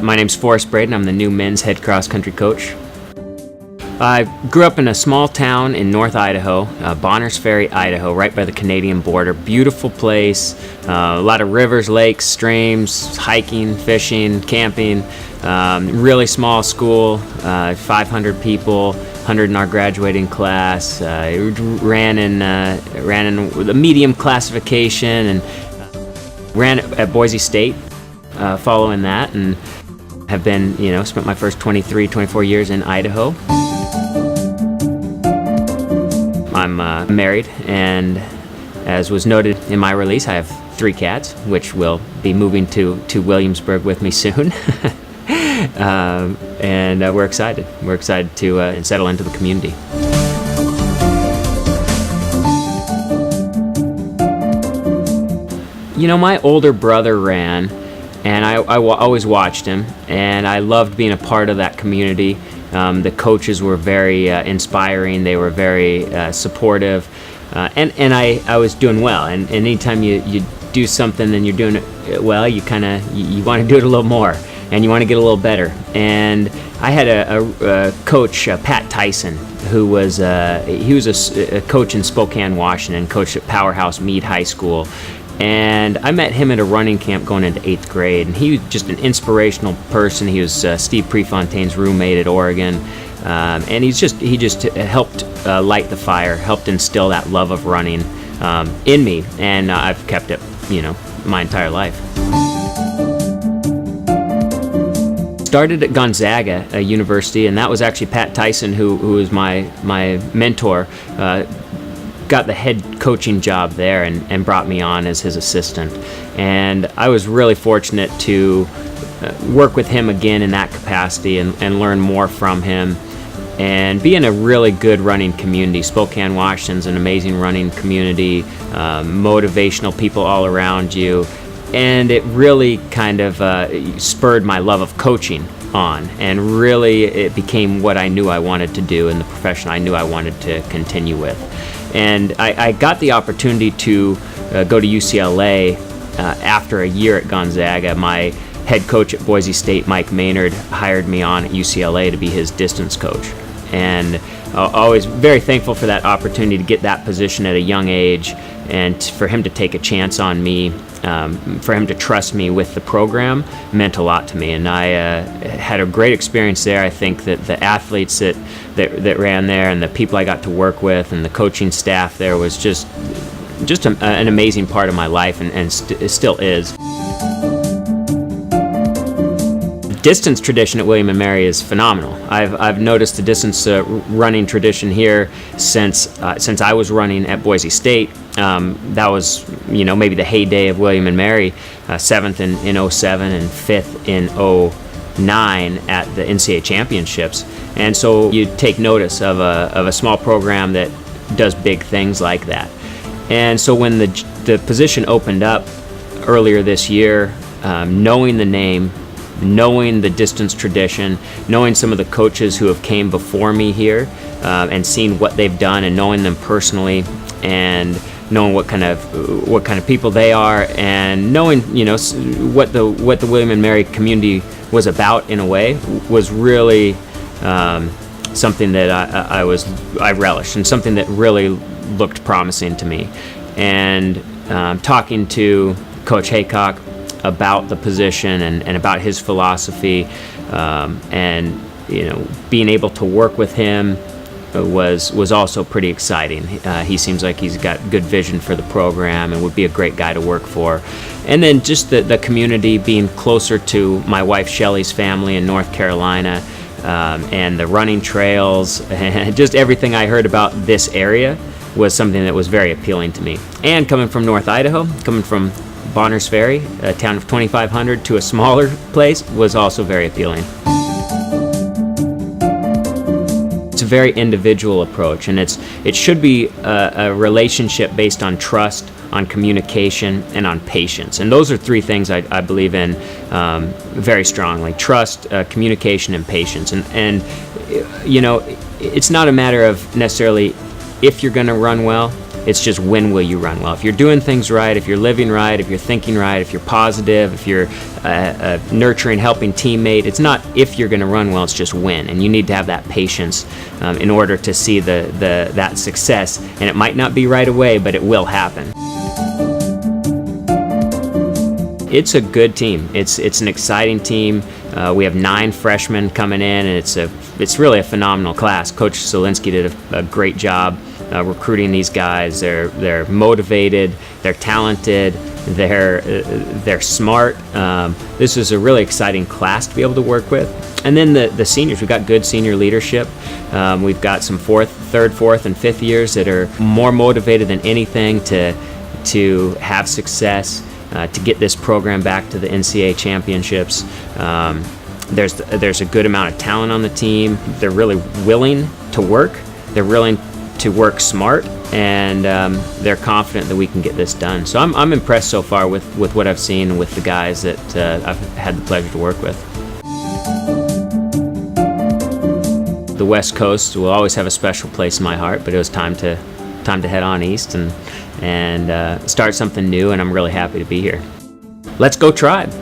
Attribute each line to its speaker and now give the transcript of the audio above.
Speaker 1: My name's Forrest Braden. I'm the new men's head cross-country coach. I grew up in a small town in North Idaho, Bonners Ferry, Idaho, right by the Canadian border. Beautiful place, a lot of rivers, lakes, streams, hiking, fishing, camping. Really small school, 500 people, 100 in our graduating class. Ran in the medium classification and ran at Boise State following that, and have been, spent my first 24 years in Idaho. I'm married, and as was noted in my release, I have 3 cats, which will be moving to Williamsburg with me soon. And we're excited. We're excited to settle into the community. My older brother ran, and I always watched him, and I loved being a part of that community. The coaches were very inspiring. They were very supportive, and I was doing well. And anytime you do something and you're doing it well, you want to do it a little more, and you want to get a little better. And I had a coach, Pat Tyson, who was a coach in Spokane, Washington, coached at Powerhouse Meade High School. And I met him at a running camp going into 8th grade, and he was just an inspirational person. He was Steve Prefontaine's roommate at Oregon, and he just helped light the fire, helped instill that love of running in me, and I've kept it, my entire life. Started at Gonzaga University, and that was actually Pat Tyson, who was my mentor. Got the head coaching job there and brought me on as his assistant. And I was really fortunate to work with him again in that capacity and learn more from him and be in a really good running community. Spokane, Washington's an amazing running community, motivational people all around you. And it really kind of spurred my love of coaching on, and really it became what I knew I wanted to do and the profession I knew I wanted to continue with. And I got the opportunity to go to UCLA after a year at Gonzaga. My head coach at Boise State, Mike Maynard, hired me on at UCLA to be his distance coach. And always very thankful for that opportunity to get that position at a young age, and for him to take a chance on me, for him to trust me with the program meant a lot to me. And I had a great experience there. I think that the athletes that ran there and the people I got to work with and the coaching staff there was just an amazing part of my life, and still is. Distance tradition at William & Mary is phenomenal. I've noticed the distance running tradition here since I was running at Boise State. That was maybe the heyday of William & Mary, 7th in 07 and 5th in 09 at the NCAA championships. And so you take notice of a small program that does big things like that. And so when the position opened up earlier this year, knowing the name, knowing the distance tradition, knowing some of the coaches who have came before me here, and seeing what they've done, and knowing them personally, and knowing what kind of people they are, and knowing what the William & Mary community was about in a way, was really something that I relished, and something that really looked promising to me. And talking to Coach Haycock about the position and about his philosophy, and being able to work with him was also pretty exciting. He seems like he's got good vision for the program and would be a great guy to work for. And then just the community, being closer to my wife Shelley's family in North Carolina, and the running trails, and just everything I heard about this area was something that was very appealing to me. And coming from North Idaho, coming from Bonners Ferry, a town of 2,500, to a smaller place, was also very appealing. It's a very individual approach, and it should be a relationship based on trust, on communication, and on patience. And those are 3 things I believe in very strongly: trust, communication, and patience. And it's not a matter of necessarily if you're going to run well. It's just when will you run well. If you're doing things right, if you're living right, if you're thinking right, if you're positive, if you're a nurturing, helping teammate, it's not if you're going to run well, it's just when. And you need to have that patience in order to see that success. And it might not be right away, but it will happen. It's a good team. It's an exciting team. We have 9 freshmen coming in, and it's really a phenomenal class. Coach Solinsky did a great job recruiting these guys. They're motivated, they're talented, they're smart. This is a really exciting class to be able to work with. And then the seniors, we've got good senior leadership. We've got some third, fourth, and fifth years that are more motivated than anything to have success. To get this program back to the NCAA championships. There's a good amount of talent on the team. They're really willing to work. They're willing to work smart, and they're confident that we can get this done. So I'm impressed so far with what I've seen with the guys that I've had the pleasure to work with. The West Coast will always have a special place in my heart, but it was time to head on east and start something new, and I'm really happy to be here. Let's go Tribe!